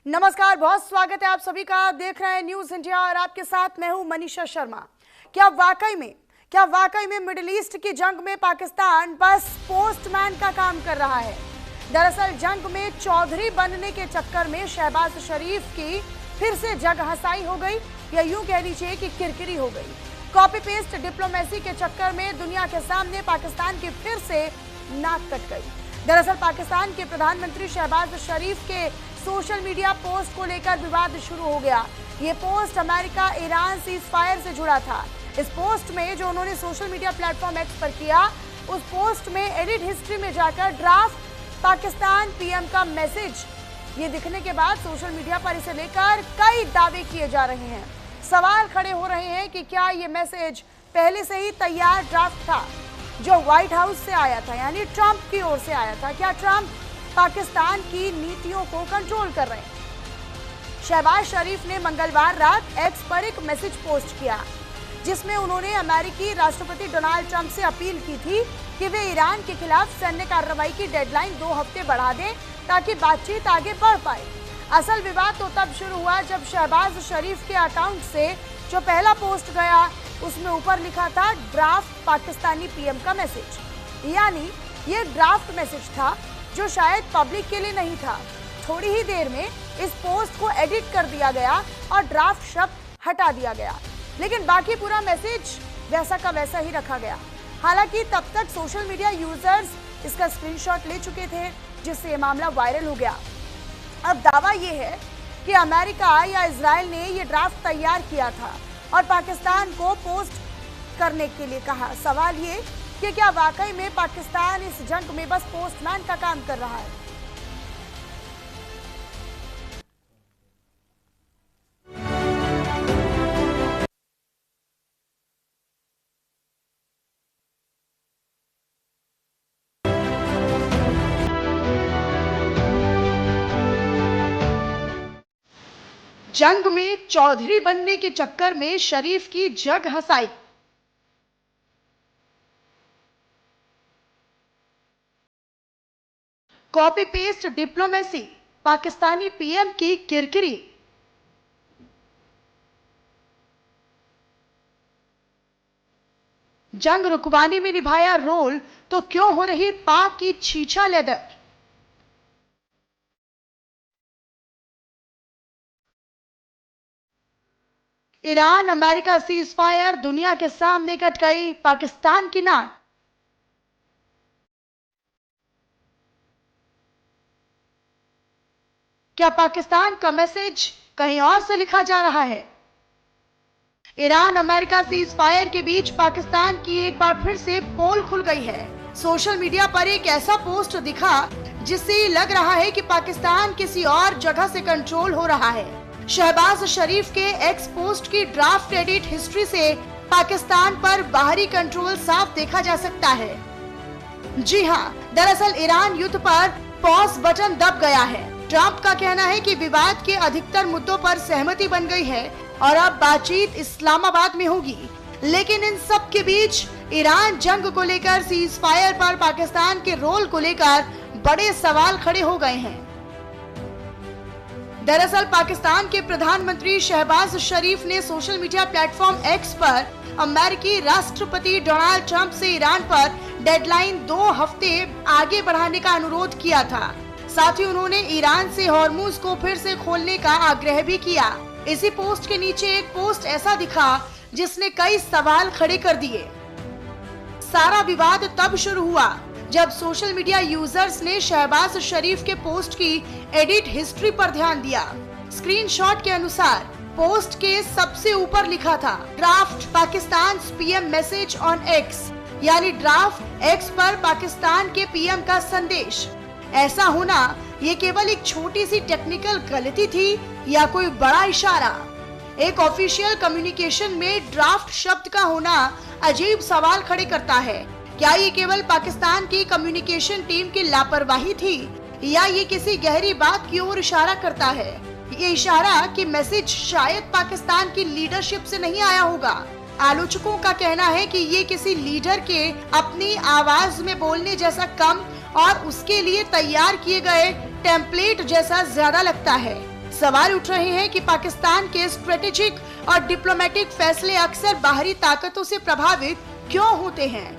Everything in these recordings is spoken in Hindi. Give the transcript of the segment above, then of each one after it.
नमस्कार, बहुत स्वागत है आप सभी का। आप देख रहे हैं न्यूज इंडिया और आपके साथ मैं हूं मनीषा शर्मा। क्या वाकई में मिडिल ईस्ट की जंग में पाकिस्तान बस पोस्टमैन का काम कर रहा है? दरअसल जंग में चौधरी बनने के चक्कर में शहबाज शरीफ की फिर से जग हंसाई हो गई, या यूं कह लीजिए कि किरकिरी हो गई। कॉपी पेस्ट डिप्लोमेसी के चक्कर में दुनिया के सामने पाकिस्तान की फिर से नाक कट गई। दरअसल पाकिस्तान के प्रधानमंत्री शहबाज शरीफ के सोशल मीडिया पोस्ट को लेकर विवाद शुरू हो गया। ये post America Iran cease fire से जुड़ा था। इस पोस्ट में जो उन्होंने सोशल मीडिया प्लेटफॉर्म एक्स पर किया, उस पोस्ट में एडिट हिस्ट्री में जाकर ड्राफ्ट पाकिस्तान पीएम का मैसेज ये दिखने के बाद सोशल मीडिया पर इसे लेकर कई दावे किए जा रहे हैं। सवाल खड़े हो रहे हैं कि क्या ये मैसेज पहले से ही तैयार ड्राफ्ट था जो व्हाइट हाउस से आया था, यानी ट्रंप की ओर से आया था? क्या ट्रंप पाकिस्तान की नीतियों को कंट्रोल कर रहे हैं? शहबाज शरीफ ने मंगलवार रात एक्स पर एक मैसेज पोस्ट किया जिसमें उन्होंने अमेरिकी राष्ट्रपति डोनाल्ड ट्रंप से अपील की थी कि वे ईरान के खिलाफ सैन्य कार्रवाई की डेडलाइन 2 हफ्ते बढ़ा दें ताकि बातचीत आगे बढ़ पाए। असल विवाद तो तब शुरू हुआ जब शहबाज शरीफ के अकाउंट से जो पहला पोस्ट गया उसमें ऊपर लिखा था ड्राफ्ट पाकिस्तानी पीएम का मैसेज, यानी ये ड्राफ्ट मैसेज था जो शायद पब्लिक के लिए नहीं था। थोड़ी ही देर में इस पोस्ट को एडिट कर दिया गया और ड्राफ्ट शब्द हटा दिया गया, लेकिन बाकी पूरा मैसेज वैसा का वैसा ही रखा गया। हालांकि तब तक सोशल मीडिया यूजर्स इसका स्क्रीनशॉट ले चुके थे जिससे ये मामला वायरल हो गया। अब दावा ये है कि अमेरिका या इजराइल ने ये ड्राफ्ट तैयार किया था और पाकिस्तान को पोस्ट करने के लिए कहा। सवाल ये कि क्या वाकई में पाकिस्तान इस जंग में बस पोस्टमैन का काम कर रहा है? जंग में चौधरी बनने के चक्कर में शरीफ की जग हंसाई। Copy paste diplomacy, Pakistani PM की किरकिरी। जंग रुकवाने में निभाया रोल तो क्यों हो रही पाक की छीछा लेदर? ईरान अमेरिका सीज फायर, दुनिया के सामने कट गई पाकिस्तान की नाक। क्या पाकिस्तान का मैसेज कहीं और से लिखा जा रहा है? ईरान अमेरिका सीज फायर के बीच पाकिस्तान की एक बार फिर से पोल खुल गई है। सोशल मीडिया पर एक ऐसा पोस्ट दिखा जिससे लग रहा है कि पाकिस्तान किसी और जगह से कंट्रोल हो रहा है। शहबाज शरीफ के एक्स पोस्ट की ड्राफ्ट एडिट हिस्ट्री से पाकिस्तान पर बाहरी कंट्रोल साफ देखा जा सकता है। जी हाँ, दरअसल ईरान युद्ध पर पॉज बटन दब गया है। ट्रंप का कहना है कि विवाद के अधिकतर मुद्दों पर सहमति बन गई है और अब बातचीत इस्लामाबाद में होगी। लेकिन इन सब के बीच ईरान जंग को लेकर सीज फायर पर पाकिस्तान के रोल को लेकर बड़े सवाल खड़े हो गए हैं। दरअसल पाकिस्तान के प्रधानमंत्री शहबाज शरीफ ने सोशल मीडिया प्लेटफॉर्म एक्स पर अमेरिकी राष्ट्रपति डोनाल्ड ट्रंप से ईरान पर डेडलाइन 2 हफ्ते आगे बढ़ाने का अनुरोध किया था। साथ ही उन्होंने ईरान से हॉर्मुज को फिर से खोलने का आग्रह भी किया। इसी पोस्ट के नीचे एक पोस्ट ऐसा दिखा जिसने कई सवाल खड़े कर दिए। सारा विवाद तब शुरू हुआ जब सोशल मीडिया यूजर्स ने शहबाज शरीफ के पोस्ट की एडिट हिस्ट्री पर ध्यान दिया। स्क्रीनशॉट के अनुसार पोस्ट के सबसे ऊपर लिखा था draft Pakistan PM message on x, यानी ड्राफ्ट एक्स पर पाकिस्तान के पीएम का संदेश। ऐसा होना ये केवल एक छोटी सी टेक्निकल गलती थी या कोई बड़ा इशारा? एक ऑफिशियल कम्युनिकेशन में ड्राफ्ट शब्द का होना अजीब सवाल खड़े करता है। क्या ये केवल पाकिस्तान की कम्युनिकेशन टीम की लापरवाही थी या ये किसी गहरी बात की ओर इशारा करता है? ये इशारा कि मैसेज शायद पाकिस्तान की लीडरशिप से नहीं आया होगा। आलोचकों का कहना है कि ये किसी लीडर के अपनी आवाज में बोलने जैसा कम और उसके लिए तैयार किए गए टेम्पलेट जैसा ज्यादा लगता है। सवाल उठ रहे हैं कि पाकिस्तान के स्ट्रेटेजिक और डिप्लोमेटिक फैसले अक्सर बाहरी ताकतों से प्रभावित क्यों होते हैं।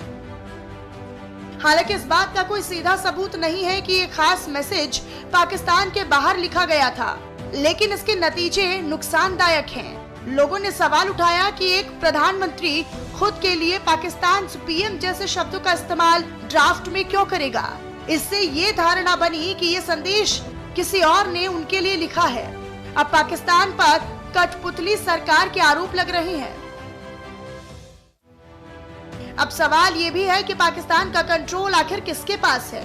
हालांकि इस बात का कोई सीधा सबूत नहीं है कि ये खास मैसेज पाकिस्तान के बाहर लिखा गया था, लेकिन इसके नतीजे नुकसानदायक हैं। लोगों ने सवाल उठाया कि एक प्रधानमंत्री खुद के लिए पाकिस्तान पीएम जैसे शब्दों का इस्तेमाल ड्राफ्ट में क्यों करेगा। इससे ये धारणा बनी कि ये संदेश किसी और ने उनके लिए लिखा है। अब पाकिस्तान पर कठपुतली सरकार के आरोप लग रहे हैं। अब सवाल ये भी है कि पाकिस्तान का कंट्रोल आखिर किसके पास है।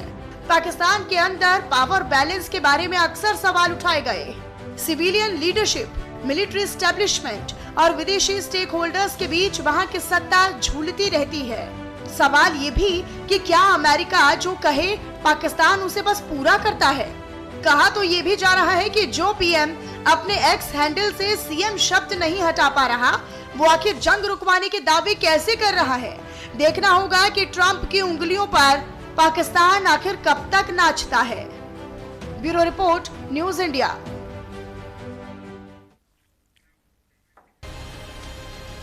पाकिस्तान के अंदर पावर बैलेंस के बारे में अक्सर सवाल उठाए गए। सिविलियन लीडरशिप, मिलिट्री एस्टेब्लिशमेंट और विदेशी स्टेक होल्डर्स के बीच वहां की सत्ता झूलती रहती है। सवाल ये भी कि क्या अमेरिका जो कहे पाकिस्तान उसे बस पूरा करता है। कहा तो ये भी जा रहा है कि जो पीएम अपने एक्स हैंडल से सीएम शब्द नहीं हटा पा रहा, वो आखिर जंग रुकवाने के दावे कैसे कर रहा है। देखना होगा कि ट्रंप की उंगलियों पर पाकिस्तान आखिर कब तक नाचता है। Bureau report, news India.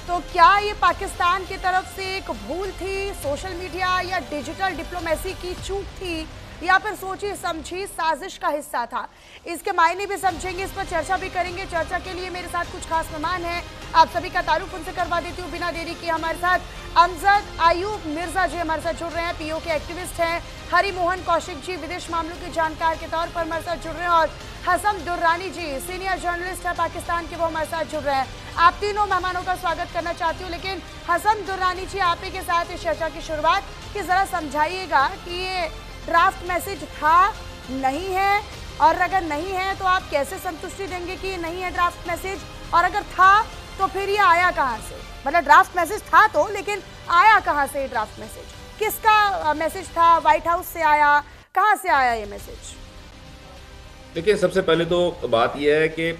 तो क्या ये पाकिस्तान की तरफ से एक भूल थी, सोशल मीडिया या डिजिटल डिप्लोमेसी की चूक थी, या फिर सोची समझी साजिश का हिस्सा था। इसके मायने भी समझेंगे, इस पर चर्चा भी करेंगे। चर्चा के लिए मेरे साथ कुछ खास मेहमान हैं, आप सभी का तारुफ उनसे करवा देती हूँ बिना देरी के। हमारे साथ अमजद आयूब मिर्जा जी हमारे साथ जुड़ रहे हैं, पीओ के एक्टिविस्ट हैं। हरि मोहन कौशिक जी विदेश मामलों के जानकार के तौर पर हमारे साथ जुड़ रहे हैं, और हसन दुर्रानी जी सीनियर जर्नलिस्ट है पाकिस्तान के, वो हमारे साथ जुड़ रहे हैं। आप तीनों मेहमानों का स्वागत करना चाहती हूँ, लेकिन हसन दुर्रानी जी आप ही के साथ इस चर्चा की शुरुआत की जरा समझाइएगा कि ये ड्राफ्ट मैसेज था, नहीं है, और अगर नहीं है तो आप कैसे संतुष्टि देंगे कि ये नहीं है ड्राफ्ट मैसेज, और अगर था तो फिर ये आया कहाँ से। मतलब ड्राफ्ट मैसेज था तो, लेकिन आया कहाँ से ये ड्राफ्ट मैसेज, किसका मैसेज था, व्हाइट हाउस से आया, कहाँ से आया ये मैसेज। देखिए, सबसे पहले तो बात यह है कि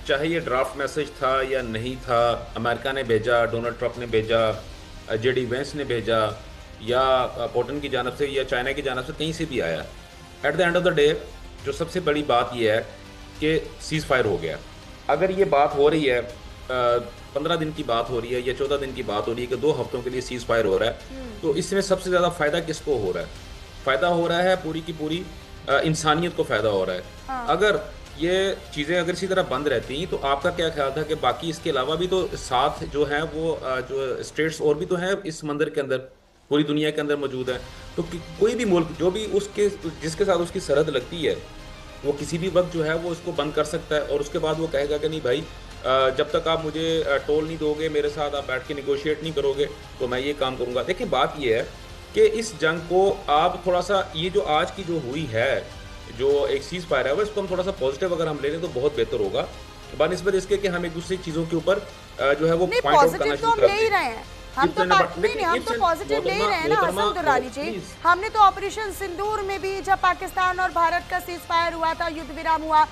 चाहे ये ड्राफ्ट मैसेज था या नहीं था, अमेरिका ने भेजा, डोनाल्ड ट्रंप ने भेजा, जेडी वेंस ने भेजा, या पुतिन की जानब से या चाइना की जानब से, कहीं से भी आया, at the end of the day जो सबसे बड़ी बात यह है कि सीज़ फायर हो गया। अगर ये बात हो रही है, 15 दिन की बात हो रही है या 14 दिन की बात हो रही है कि 2 हफ्तों के लिए सीज़ फायर हो रहा है, तो इसमें सबसे ज़्यादा फ़ायदा किसको हो रहा है? फ़ायदा हो रहा है पूरी की पूरी इंसानियत को फ़ायदा हो रहा है। हाँ। अगर ये चीज़ें अगर इसी तरह बंद रहती तो आपका क्या ख्याल था कि बाकी इसके अलावा भी तो साथ जो है वो जो स्टेट्स और भी तो हैं इस मंदिर के अंदर, पूरी दुनिया के अंदर मौजूद है, तो कोई भी मुल्क जो भी उसके जिसके साथ उसकी सरहद लगती है वो किसी भी वक्त जो है वो उसको बंद कर सकता है, और उसके बाद वो कहेगा कि नहीं भाई, जब तक आप मुझे टोल नहीं दोगे, मेरे साथ आप बैठ के निगोशिएट नहीं करोगे, तो मैं ये काम करूँगा। देखिए, बात ये है कि इस जंग को आप थोड़ा सा, ये जो आज की जो हुई है, जो एक सीज़ फायर है, वो इसको हम थोड़ा सा पॉजिटिव अगर हम ले लें तो बहुत बेहतर होगा, बनिस्बत इसके कि हम एक दूसरे चीज़ों के ऊपर जो है वो पॉइंट आउट करना शुरू कर दें। हम तो पॉजिटिव ले ही रहे हैं ना हसन दुर्रानी जी। हमने तो ऑपरेशन सिंदूर में भी, जब पाकिस्तान और भारत का सीज फायर हुआ था, युद्ध विराम हुआ,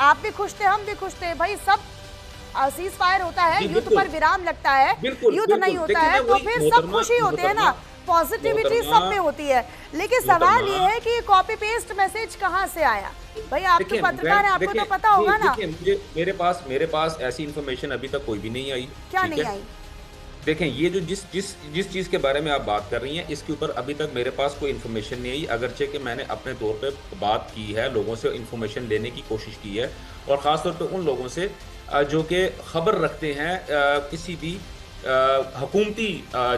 आप भी खुश थे, हम भी खुश थे। भाई, सब सीज फायर होता है, युद्ध पर विराम लगता है, युद्ध नहीं होता है, तो फिर सब खुशी होते हैं ना, पॉजिटिविटी सब में होती है। लेकिन सवाल ये है कि कॉपी पेस्ट मैसेज कहाँ से आया। भाई, आप तो पत्रकार हैं, आपको तो पता होगा ना। मेरे पास ऐसी इन्फॉर्मेशन अभी तक कोई भी नहीं आई। क्या नहीं आई? देखें, ये जो जिस चीज़ के बारे में आप बात कर रही हैं, इसके ऊपर अभी तक मेरे पास कोई इन्फॉर्मेशन नहीं आई, अगरचे कि मैंने अपने तौर पे बात की है, लोगों से इन्फॉर्मेशन लेने की कोशिश की है, और ख़ास तौर पे उन लोगों से जो कि ख़बर रखते हैं किसी भी हुकूमती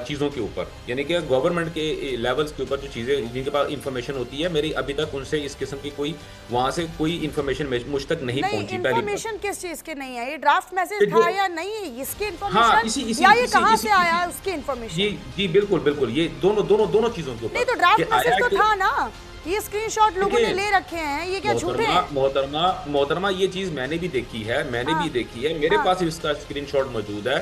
चीज़ों के ऊपर, यानी कि गवर्नमेंट के लेवल्स के ऊपर जो चीज़ें जिनके पास इंफॉर्मेशन होती है। मेरी अभी तक उनसे इस किस्म की कोई वहाँ से कोई इंफॉर्मेशन मुझ तक नहीं पहुंची। इंफॉर्मेशन किस चीज़ की नहीं है? ये ड्राफ्ट मैसेज था या नहीं, इसकी इंफॉर्मेशन, या ये कहाँ से आया उसकी इंफॉर्मेशन? जी बिल्कुल, ये दोनों चीज़ों के ऊपर। नहीं, तो ड्राफ्ट मैसेज तो था ना, ये स्क्रीनशॉट लोगों ने ले रखे हैं, ये क्या झूठे हैं? मोहतरमा, ये चीज मैंने भी देखी है, भी देखी है, मेरे पास इसका स्क्रीनशॉट मौजूद है।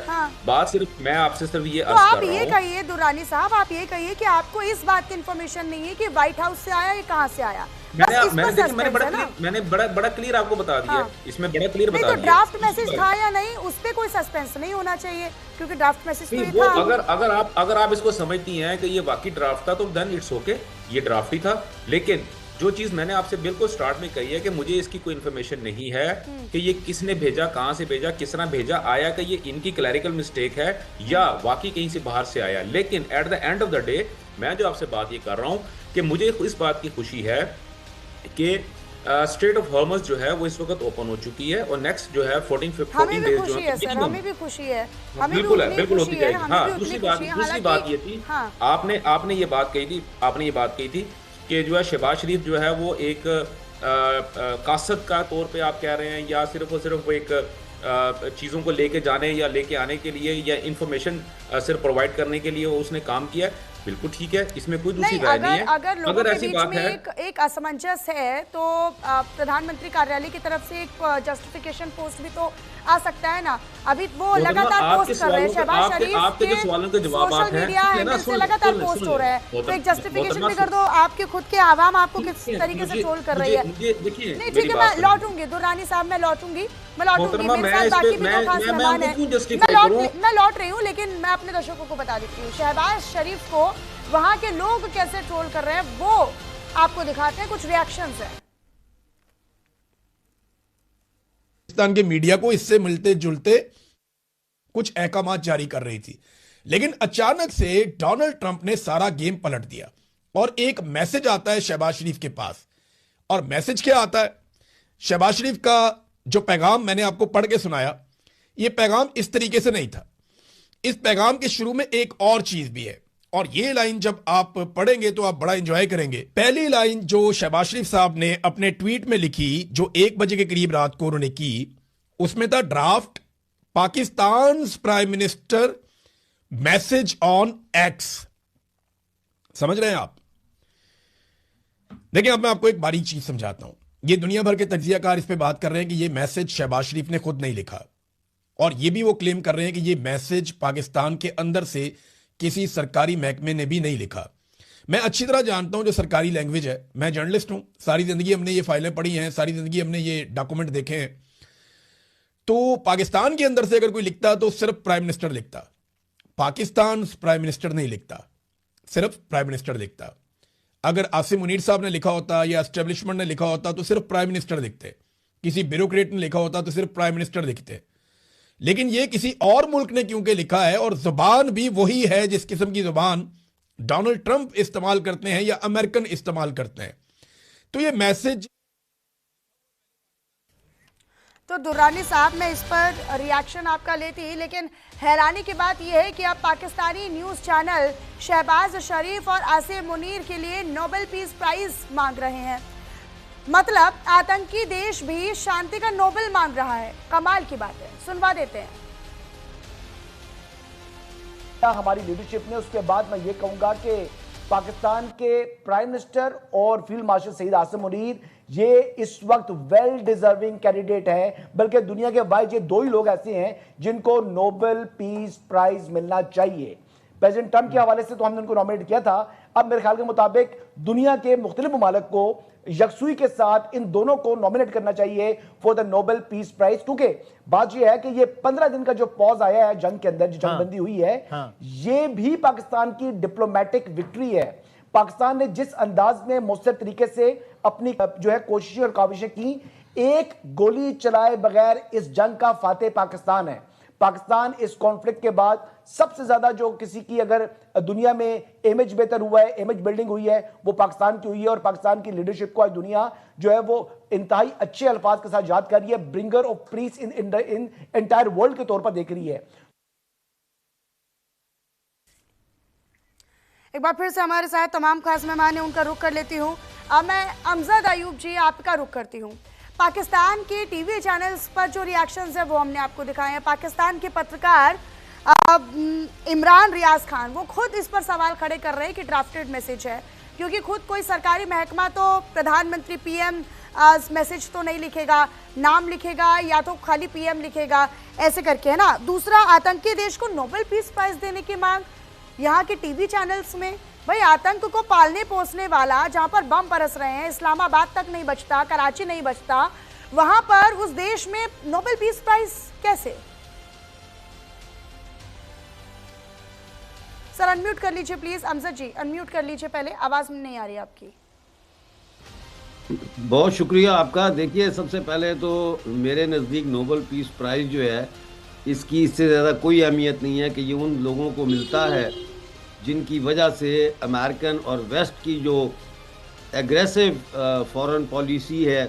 बात सिर्फ मैं आपसे सिर्फ ये अर्ज कर रहा हूं। आप ये कहिए दुर्रानी साहब, आप ये कहिए कि आपको इस बात की इन्फॉर्मेशन नहीं है कि व्हाइट हाउस से आया, ये कहाँ से आया? मैंने बड़ा क्लियर आपको बता दिया, इसमें बड़ा क्लियर बता दिया। तो ड्राफ्ट मैसेज था या नहीं, उस पे कोई सस्पेंस नहीं होना चाहिए, क्योंकि ड्राफ्ट मैसेज तो था। अगर आप इसको समझती हैं कि ये वाकई ड्राफ्ट था, तो देन इट्स ओके, ये ड्राफ्ट ही था। लेकिन जो चीज मैंने आपसे बिल्कुल स्टार्ट में कही है कि मुझे इसकी कोई इन्फॉर्मेशन नहीं है कि ये किसने भेजा, कहां से भेजा, किस तरह भेजा, आया कि ये इनकी क्लैरिकल मिस्टेक है या वाकई कहीं से बाहर से आया। लेकिन at the end of the day मैं जो आपसे बात ये कर रहा हूं कि मुझे इस बात की खुशी है कि स्ट्रेट ऑफ हॉर्मस जो है वो इस वक्त ओपन हो चुकी है और नेक्स्ट जो है 14 डेज जो है सर, हमें भी खुशी है, हमें बिल्कुल है, भी बिल्कुल खुशी होती है, जाएगी। हमें हाँ, भी उतनी खुशी है। दूसरी बात ये थी, हाँ, आपने ये बात कही थी कि जो है शहबाज शरीफ जो है वो एक कासद का तौर पे आप कह रहे हैं या सिर्फ और सिर्फ वो एक चीज़ों को लेके जाने या लेके आने के लिए या इंफॉर्मेशन सिर्फ प्रोवाइड करने के लिए वो उसने काम किया है। बिल्कुल ठीक है, इसमें कोई दूसरी राय नहीं है। अगर लोगों के ऐसी बीच बात में है, एक असमंजस है तो प्रधानमंत्री कार्यालय की तरफ से एक जस्टिफिकेशन पोस्ट भी तो आ सकता है ना। अभी वो लगातार पोस्ट कर रहे हैं, शहबाज शरीफ आपके जो सवालों के जवाब सोशल मीडिया हैंडल से लगातार पोस्ट हो रहा है, तो एक जस्टिफिकेशन भी कर दो। आपके खुद के आवाम आपको किस तरीके से ट्रोल कर रही है। नहीं ठीक है, मैं लौटूंगी दुर्रानी साहब, मैं लौटूंगी मेरे साथ बाकी भी दो खास मेहमान हैं। मैं लौट रही हूँ, लेकिन मैं अपने दर्शकों को बता देती हूँ शहबाज शरीफ को वहां के लोग कैसे ट्रोल कर रहे हैं वो आपको दिखाते हैं, कुछ रिएक्शंस हैं। पाकिस्तान के मीडिया को इससे मिलते जुलते कुछ अहकामात जारी कर रही थी, लेकिन अचानक से डोनाल्ड ट्रंप ने सारा गेम पलट दिया और एक मैसेज आता है शहबाज शरीफ के पास। और मैसेज क्या आता है? शहबाज शरीफ का जो पैगाम मैंने आपको पढ़ के सुनाया, यह पैगाम इस तरीके से नहीं था। इस पैगाम के शुरू में एक और चीज भी है और ये लाइन जब आप पढ़ेंगे तो आप बड़ा एंजॉय करेंगे। पहली लाइन जो शहबाज शरीफ साहब ने अपने ट्वीट में लिखी, जो 1 बजे के करीब रात को उन्होंने की, उसमें था draft Pakistan prime minister message on x. समझ रहे हैं आप? देखिए, अब मैं आपको एक बारीक चीज समझाता हूं। ये दुनिया भर के तज्जियाकार इस पे बात कर रहे हैं कि ये मैसेज शहबाज शरीफ ने खुद नहीं लिखा, और ये भी वो क्लेम कर रहे हैं कि ये मैसेज पाकिस्तान के अंदर से किसी सरकारी महकमे ने भी नहीं लिखा। मैं अच्छी तरह जानता हूं जो सरकारी लैंग्वेज है, मैं जर्नलिस्ट हूं, सारी जिंदगी हमने ये फाइलें पढ़ी हैं, सारी जिंदगी हमने ये डॉक्यूमेंट देखे हैं। तो पाकिस्तान के अंदर से अगर कोई लिखता तो सिर्फ प्राइम मिनिस्टर लिखता, पाकिस्तान प्राइम मिनिस्टर नहीं लिखता, सिर्फ प्राइम मिनिस्टर लिखता। अगर आसिम मुनीर साहब ने लिखा होता या एस्टेब्लिशमेंट ने लिखा होता तो सिर्फ प्राइम मिनिस्टर लिखते, किसी ब्यूरोक्रेट ने लिखा होता तो सिर्फ प्राइम मिनिस्टर लिखते। लेकिन ये किसी और मुल्क ने क्योंकि लिखा है, और जुबान भी वही है जिस किस्म की जुबान डोनाल्ड ट्रंप इस्तेमाल करते हैं या अमेरिकन इस्तेमाल करते हैं, तो ये मैसेज। तो दुर्रानी साहब, मैं इस पर रिएक्शन आपका लेती, लेकिन हैरानी की बात यह है कि अब पाकिस्तानी न्यूज चैनल शहबाज शरीफ और आसिम मुनीर के लिए नोबेल पीस प्राइज मांग रहे हैं। मतलब आतंकी देश भी शांति का नोबेल मांग रहा है। कमाल की बात है, सुनवा देते हैं। हमारी लीडरशिप ने, उसके बाद मैं ये कहूंगा कि पाकिस्तान के प्राइम मिनिस्टर और फील्ड मार्शल सईद आसिम मुनीर ये इस वक्त वेल डिजर्विंग कैंडिडेट हैं, बल्कि दुनिया के वाइज ये 2 ही लोग ऐसे हैं जिनको नोबेल पीस प्राइज मिलना चाहिए। प्रेसिडेंट ट्रंप के हवाले से तो हमने उनको नॉमिनेट किया था, अब मेरे ख्याल के मुताबिक दुनिया के मुख्तलिफ ममालिक को यकसुई के साथ इन दोनों को नॉमिनेट करना चाहिए for the Nobel peace prize. क्योंकि बात यह है कि ये 15 दिन का जो पॉज आया है जंग के अंदर, जो जंगबंदी हुई है, ये भी पाकिस्तान की डिप्लोमेटिक विक्ट्री है। पाकिस्तान ने जिस अंदाज में मौसर तरीके से अपनी जो है कोशिशें और काविशें की, एक गोली चलाए बगैर इस जंग का फातेह पाकिस्तान है। पाकिस्तान इस कॉन्फ्लिक्ट के बाद सबसे ज्यादा जो किसी की अगर दुनिया में इमेज बेहतर हुआ है, इमेज बिल्डिंग हुई है, वो पाकिस्तान की हुई है। और पाकिस्तान की लीडरशिप को आज दुनिया जो है वो इंतहाई अच्छे अल्फाज के साथ याद कर रही है, bringer of peace in entire world के तौर पर देख रही है। एक बार फिर से हमारे साथ तमाम खास मेहमान हैं, उनका रुख कर लेती हूँ। अब मैं अमजद अयूब जी आपका रुख करती हूँ। पाकिस्तान के टीवी चैनल्स पर जो रिएक्शंस है वो हमने आपको दिखाए हैं। पाकिस्तान के पत्रकार इमरान रियाज खान वो खुद इस पर सवाल खड़े कर रहे हैं कि ड्राफ्टेड मैसेज है, क्योंकि खुद कोई सरकारी महकमा तो प्रधानमंत्री पीएम मैसेज तो नहीं लिखेगा, नाम लिखेगा या तो खाली पीएम लिखेगा, ऐसे करके, है ना। दूसरा, आतंकी देश को नोबेल पीस प्राइज देने की मांग यहाँ के टीवी चैनल्स में। भाई, आतंक को पालने पोसने वाला, जहां पर बम बरस रहे हैं, इस्लामाबाद तक नहीं बचता, कराची नहीं बचता, वहां पर उस देश में नोबेल पीस प्राइज कैसे? सर अनम्यूट कर लीजिए प्लीज। अमजद जी अनम्यूट कर लीजिए, पहले आवाज नहीं आ रही आपकी। बहुत शुक्रिया आपका। देखिए, सबसे पहले तो मेरे नज़दीक नोबेल पीस प्राइज़ जो है, इसकी इससे ज़्यादा कोई अहमियत नहीं है कि ये उन लोगों को मिलता है जिनकी वजह से अमेरिकन और वेस्ट की जो एग्रेसिव फॉरेन पॉलिसी है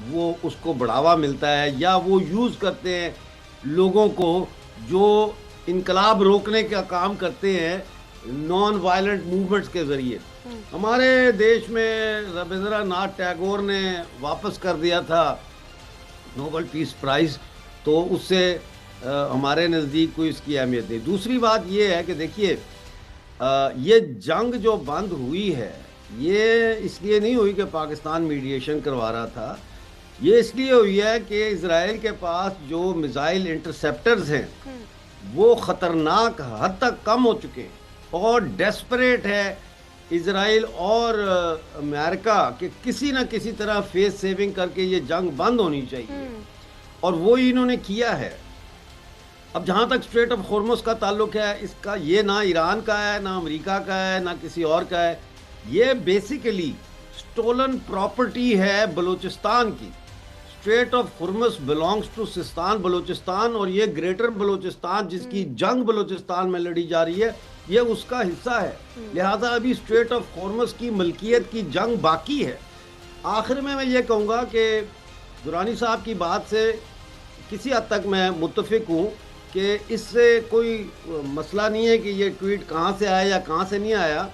वो उसको बढ़ावा मिलता है, या वो यूज़ करते हैं लोगों को जो इनकलाब रोकने का काम करते हैं नॉन वायलेंट मूवमेंट्स के ज़रिए। हमारे देश में रविंद्रनाथ टैगोर ने वापस कर दिया था नोबेल पीस प्राइज़, तो उससे हमारे नज़दीक कोई इसकी अहमियत नहीं। दूसरी बात ये है कि देखिए, ये जंग जो बंद हुई है ये इसलिए नहीं हुई कि पाकिस्तान मीडिएशन करवा रहा था, ये इसलिए हुई है कि इजराइल के पास जो मिसाइल इंटरसेप्टर्स हैं वो ख़तरनाक हद तक कम हो चुके हैं और डेस्परेट है इजराइल और अमेरिका कि किसी न किसी तरह फेस सेविंग करके ये जंग बंद होनी चाहिए, और वो इन्होंने किया है। अब जहाँ तक स्ट्रेट ऑफ हॉर्मुज़ का ताल्लुक है, इसका ये ना ईरान का है, ना अमेरिका का है, ना किसी और का है, ये बेसिकली स्टोलन प्रॉपर्टी है बलूचिस्तान की। Strait of Hormuz belongs to Sistan Balochistan, और ये ग्रेटर बलूचिस्तान जिसकी जंग बलूचिस्तान में लड़ी जा रही है ये उसका हिस्सा है। लिहाजा अभी स्ट्रेट ऑफ हॉर्मुज़ की मलकियत की जंग बाकी है। आखिर में मैं ये कहूँगा कि दुरानी साहब की बात से किसी हद तक मैं मुत्तफिक हूँ कि इससे कोई मसला नहीं है कि ये ट्वीट कहाँ से आया या कहाँ से नहीं आया,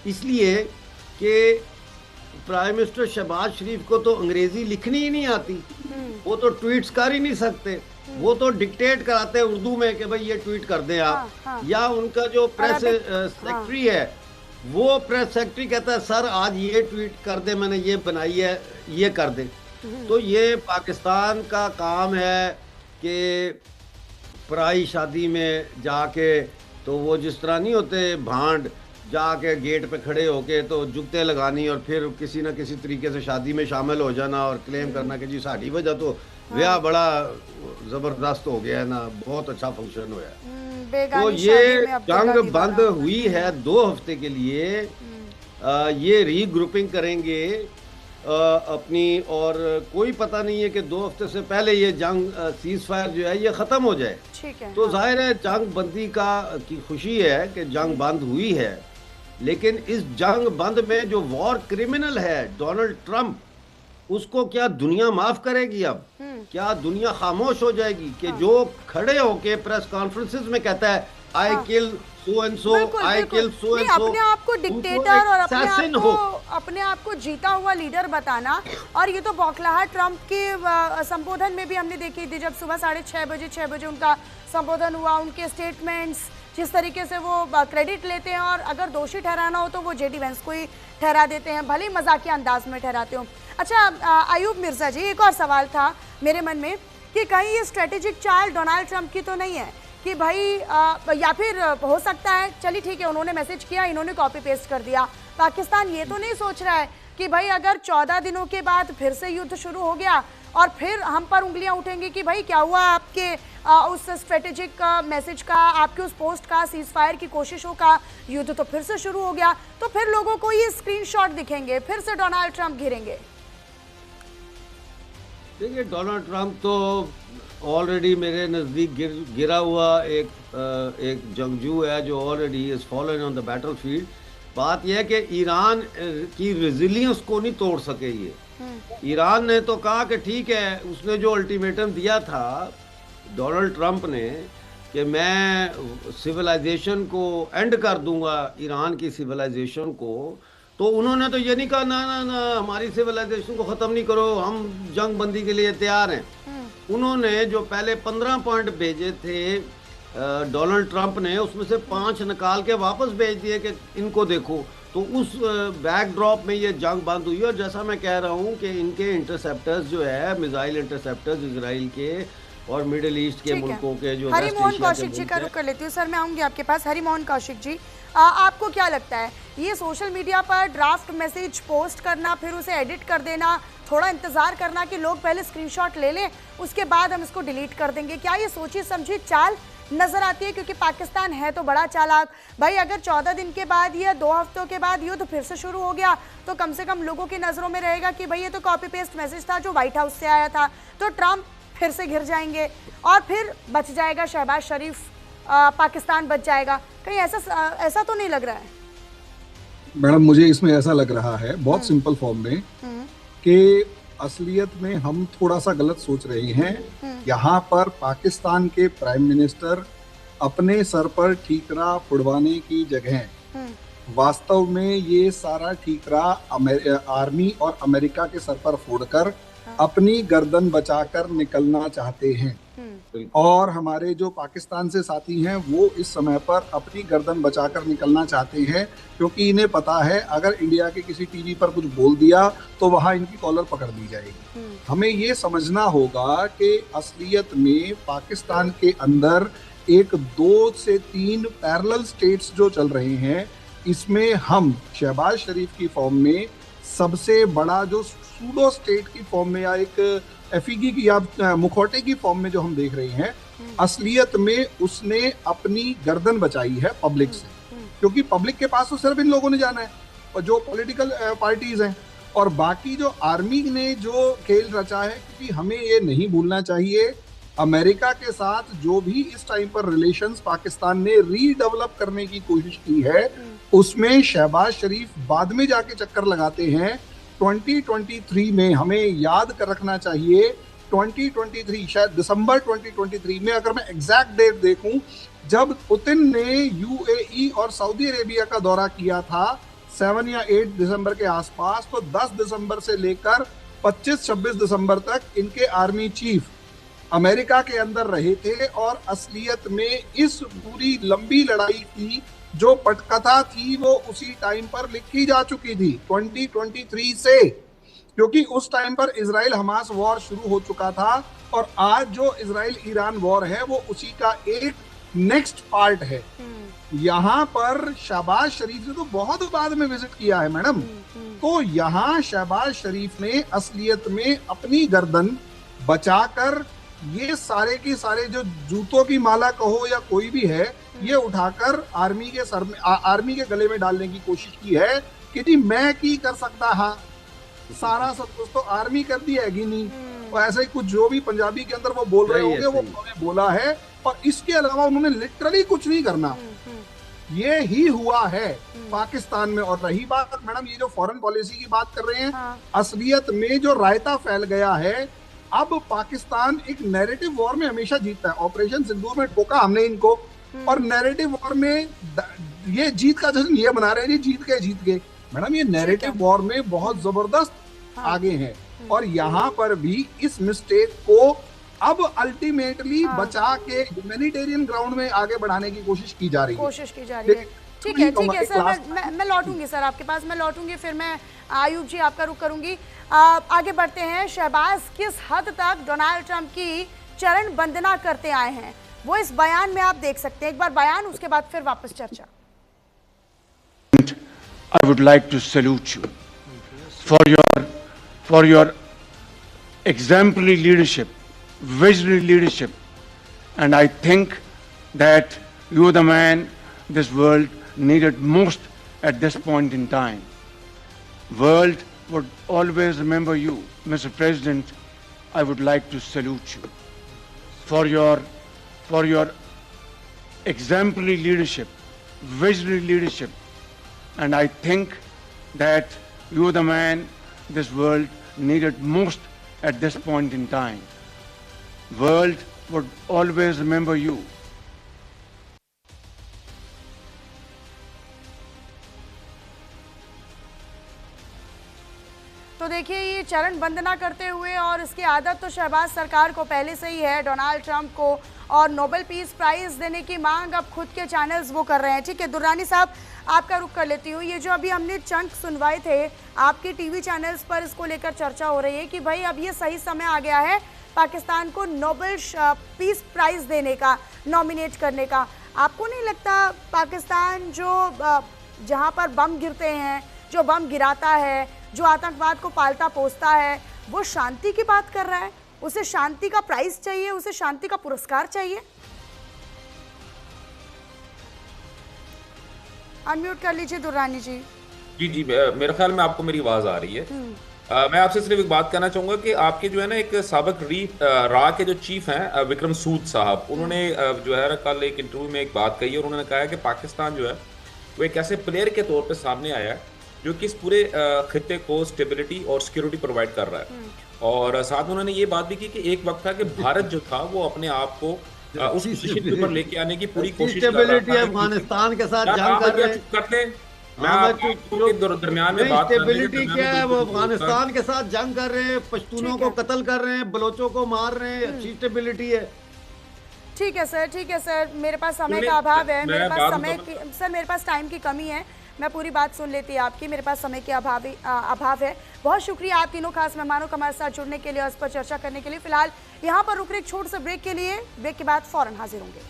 इसलिए कि प्राइम मिनिस्टर शहबाज शरीफ को तो अंग्रेज़ी लिखनी ही नहीं आती, वो तो ट्वीट्स कर ही नहीं सकते, वो तो डिक्टेट कराते हैं उर्दू में कि भाई ये ट्वीट कर दें आप। या उनका जो प्रेस सेक्रेटरी है वो प्रेस सेक्रेटरी कहता है सर आज ये ट्वीट कर दे, मैंने ये बनाई है, ये कर दे। तो ये पाकिस्तान का काम है कि पराई शादी में जाके तो वो जिस तरह नहीं होते भांड जाके गेट पे खड़े होके तो जुत्ते लगानी और फिर किसी ना किसी तरीके से शादी में शामिल हो जाना और क्लेम करना कि जी साड़ी वजह तो ब्याह बड़ा जबरदस्त हो गया है ना, बहुत अच्छा फंक्शन होया। तो ये जंग बंद हुई है 2 हफ्ते के लिए, ये रीग्रुपिंग करेंगे अपनी, और कोई पता नहीं है कि 2 हफ्ते से पहले ये जंग सीज फायर जो है ये ख़त्म हो जाए। तो जाहिर है जंग बंदी की खुशी है कि जंग बंद हुई है, लेकिन इस जंग बंद में जो वॉर क्रिमिनल है डोनाल्ड ट्रंप, उसको क्या दुनिया माफ करेगी? अब क्या दुनिया खामोश हो जाएगी कि जो खड़े होके प्रेस कॉन्फ्रेंसेस में कहता है आई किल so and so, I kill so and so, अपने आप को डिक्टेटर और अपने आप को जीता हुआ लीडर बताना। और ये तो बौखलाहट ट्रंप के संबोधन में भी हमने देखी थी, जब सुबह 6:30 बजे उनका संबोधन हुआ, उनके स्टेटमेंट्स जिस तरीके से वो क्रेडिट लेते हैं, और अगर दोषी ठहराना हो तो वो जेडी वेंस को ही ठहरा देते हैं, भले ही मजाकिया अंदाज में ठहराते हो। अच्छा अयूब मिर्जा जी, एक और सवाल था मेरे मन में कि कहीं ये स्ट्रेटेजिक चाल डोनाल्ड ट्रंप की तो नहीं है कि भाई या फिर हो सकता है, चलिए ठीक है उन्होंने मैसेज किया, इन्होंने कॉपी पेस्ट कर दिया, पाकिस्तान ये तो नहीं सोच रहा है कि भाई अगर 14 दिनों के बाद फिर से युद्ध शुरू हो गया और फिर हम पर उंगलियां उठेंगी कि भाई क्या हुआ आपके उस स्ट्रेटेजिक मैसेज का, आपके उस पोस्ट का, सीज फायर की कोशिशों का, युद्ध तो फिर से शुरू हो गया, तो फिर लोगों को ये स्क्रीनशॉट दिखेंगे, फिर से डोनाल्ड ट्रंप घिरेंगे। देखिए डोनाल्ड ट्रंप तो ऑलरेडी मेरे नज़दीक गिरा हुआ एक जंगजू है जो already is fallen on the battlefield. बात यह है कि ईरान की रेजिलियंस को नहीं तोड़ सके ये। ईरान ने तो कहा कि ठीक है, उसने जो अल्टीमेटम दिया था डोनाल्ड ट्रंप ने कि मैं सिविलाइजेशन को एंड कर दूंगा, ईरान की सिविलाइजेशन को, तो उन्होंने तो ये नहीं कहा ना ना ना हमारी सिविलाइजेशन को ख़त्म नहीं करो, हम जंग बंदी के लिए तैयार हैं। उन्होंने जो पहले 15 पॉइंट भेजे थे डोनाल्ड ट्रंप ने, उसमें से 5 निकाल के वापस भेज दिए कि इनको देखो। तो उस बैकड्रॉप में ये जंग बंद हुई। और जैसा मैं कह रहा हूँ कि इनके इंटरसेप्टर्स जो है, मिसाइल इंटरसेप्टर्स इजराइल के और मिडिल ईस्ट के मुल्कों के जो हरिमोहन कौशिक जी का रुख कर लेती हूँ। सर मैं आऊँगी आपके पास। हरिमोहन कौशिक जी, आपको क्या लगता है ये सोशल मीडिया पर ड्राफ्ट मैसेज पोस्ट करना, फिर उसे एडिट कर देना, थोड़ा इंतजार करना कि लोग पहले स्क्रीनशॉट ले लें उसके बाद हम इसको डिलीट कर देंगे, क्या ये सोची समझी चाल नजर आती है, क्योंकि पाकिस्तान है तो बड़ा चालाक भाई। अगर 14 दिन के बाद या 2 हफ्तों के बाद युद्ध फिर से शुरू हो गया तो कम से कम लोगों की नजरों में रहेगा कि भाई ये तो कॉपी पेस्ट मैसेज था जो व्हाइट हाउस से आया था, तो ट्रंप फिर से घिर जाएंगे और फिर बच जाएगा शहबाज शरीफ, पाकिस्तान बच जाएगा। कहीं ऐसा तो नहीं लग रहा है मैडम? मुझे इसमें ऐसा लग रहा है बहुत सिंपल फॉर्म में कि असलियत में हम थोड़ा सा गलत सोच रहे हैं। यहाँ पर पाकिस्तान के प्राइम मिनिस्टर अपने सर पर ठीकरा उड़वाने की जगह वास्तव में ये सारा ठीकरा आर्मी और अमेरिका के सर पर फोड़कर अपनी गर्दन बचाकर निकलना चाहते हैं। और हमारे जो पाकिस्तान से साथी हैं वो इस समय पर अपनी गर्दन बचाकर निकलना चाहते हैं, क्योंकि इन्हें पता है अगर इंडिया के किसी टीवी पर कुछ बोल दिया तो वहां इनकी कॉलर पकड़ ली जाएगी। हमें ये समझना होगा कि असलियत में पाकिस्तान के अंदर एक 2 से 3 पैरेलल स्टेट्स जो चल रहे हैं, इसमें हम शहबाज शरीफ की फॉर्म में सबसे बड़ा जो सूडो स्टेट की फॉर्म में या एक एफिगी की या मुखौटे की फॉर्म में जो हम देख रहे हैं, असलियत में उसने अपनी गर्दन बचाई है पब्लिक से, क्योंकि पब्लिक के पास तो सिर्फ इन लोगों ने जाना है और जो पॉलिटिकल पार्टीज हैं, और बाकी जो आर्मी ने जो खेल रचा है, क्योंकि हमें ये नहीं भूलना चाहिए अमेरिका के साथ जो भी इस टाइम पर रिलेशंस पाकिस्तान ने रीडेवलप करने की कोशिश की है, उसमें शहबाज शरीफ बाद में जाके चक्कर लगाते हैं। 2023 में हमें याद कर रखना चाहिए, 2023 शायद दिसंबर 2023 में, अगर मैं एग्जैक्ट डेट देखूं, जब पुतिन ने यूएई और सऊदी अरेबिया का दौरा किया था 7 या 8 दिसंबर के आसपास, तो 10 दिसंबर से लेकर 25-26 दिसंबर तक इनके आर्मी चीफ अमेरिका के अंदर रहे थे। और असलियत में इस पूरी लंबी लड़ाई की जो पटकथा थी वो उसी टाइम पर लिखी जा चुकी थी 2023 से, क्योंकि उस टाइम पर इजराइल हमास वॉर शुरू हो चुका था, और आज जो इजराइल ईरान वॉर है वो उसी का एक नेक्स्ट पार्ट है। यहाँ पर शहबाज शरीफ ने तो बहुत बाद में विजिट किया है मैडम, तो यहाँ शहबाज शरीफ ने असलियत में अपनी गर्दन बचाकर ये सारे के सारे जो जूतों की माला कहो या कोई भी है, ये उठाकर आर्मी के सर में आर्मी के गले में डालने की कोशिश की है कि जी मैं की कर सकता, हाँ सारा सब कुछ तो आर्मी कर दिया है नहीं। और ऐसा ही कुछ जो भी पंजाबी के अंदर वो बोल रहे होंगे वो उन्होंने बोला है, और इसके अलावा उन्होंने लिटरली कुछ नहीं करना। ये ही हुआ है पाकिस्तान में। और रही बात मैडम ये जो फॉरेन पॉलिसी की बात कर रहे हैं, असलियत में जो रायता फैल गया है, अब पाकिस्तान एक नैरेटिव वॉर में हमेशा जीतता है। ऑपरेशन सिंदूर में ठोका हमने इनको, और नैरेटिव वॉर में ये जीत का जश्न ये मना रहे हैं, जीत गए मैडम। ये नैरेटिव वॉर में बहुत जबरदस्त आगे हैं, और यहाँ पर भी इस मिस्टेक को अब अल्टीमेटली बचा के ह्यूमैनिटेरियन ग्राउंड में आगे बढ़ाने की कोशिश की जा रही है। ठीक है सर, मैं लौटूंगी सर आपके पास, मैं लौटूंगी, फिर मैं आयुब जी आपका रुख करूंगी। आगे बढ़ते हैं। शहबाज किस हद तक डोनाल्ड ट्रंप की चरण वंदना करते आए हैं वो इस बयान में आप देख सकते हैं। एक बार बयान, उसके बाद फिर वापस चर्चा। I would like to salute you for your exemplary leadership, visionary leadership, and I think that you are the man this world needed most at this point in time. World would always remember you, Mr. President. I would like to salute you for your exemplary leadership, visionary leadership, and I think that you are the man this world needed most at this point in time. World would always remember you. तो देखिए ये चरण वंदना करते हुए, और इसकी आदत तो शहबाज सरकार को पहले से ही है, डोनाल्ड ट्रंप को, और नोबेल पीस प्राइज देने की मांग अब खुद के चैनल्स वो कर रहे हैं। ठीक है दुर्रानी साहब, आपका रुख कर लेती हूँ। ये जो अभी हमने चंक सुनवाए थे, आपके टीवी चैनल्स पर इसको लेकर चर्चा हो रही है कि भाई अब ये सही समय आ गया है पाकिस्तान को नोबेल पीस प्राइज देने का, नॉमिनेट करने का। आपको नहीं लगता पाकिस्तान जो जहाँ पर बम गिरते हैं, जो बम गिराता है, जो आतंकवाद को पालता पोसता है, वो शांति की बात कर रहा है? उसे शांति का प्राइज चाहिए, उसे शांति का पुरस्कार चाहिए? अनम्यूट कर लीजिए दुर्रानी जी। जी जी, मेरे ख्याल में आपको मेरी आवाज आ रही है। मैं आपसे सिर्फ एक बात कहना चाहूंगा कि आपके जो है ना एक साबिक रा के जो चीफ हैं विक्रम सूद साहब, उन्होंने जो है ना कल एक इंटरव्यू में एक बात कही और उन्होंने कहा है कि पाकिस्तान जो है वो एक ऐसे प्लेयर के तौर पे सामने आया है जो कि इस पूरे खित्ते को स्टेबिलिटी और सिक्योरिटी प्रोवाइड कर रहा है। और साथ में उन्होंने ये बात भी की कि एक वक्त था कि भारत जो था वो अपने आप को उस पोजीशन के ऊपर लेके आने की पूरी कोशिश कर रहा था। अफगानिस्तान के साथ जंग कर रहे हैं। मैं आपके दरमियान में बात स्टेबिलिटी क्या है? वो अफगानिस्तान के साथ जंग कर रहे हैं, पश्तूनों को कत्ल कर रहे हैं, बलोचों को मार रहे हैं, अच्छी स्टेबिलिटी है। ठीक है सर, ठीक है सर, मेरे पास समय का अभाव है, मेरे पास समय की, सर मेरे पास टाइम की कमी है, मैं पूरी बात सुन लेती आपकी, मेरे पास समय के अभाव है। बहुत शुक्रिया आप तीनों खास मेहमानों का हमारे साथ जुड़ने के लिए और इस पर चर्चा करने के लिए। फिलहाल यहाँ पर रुक रहे एक छोटे से ब्रेक के लिए, ब्रेक के बाद फौरन हाजिर होंगे।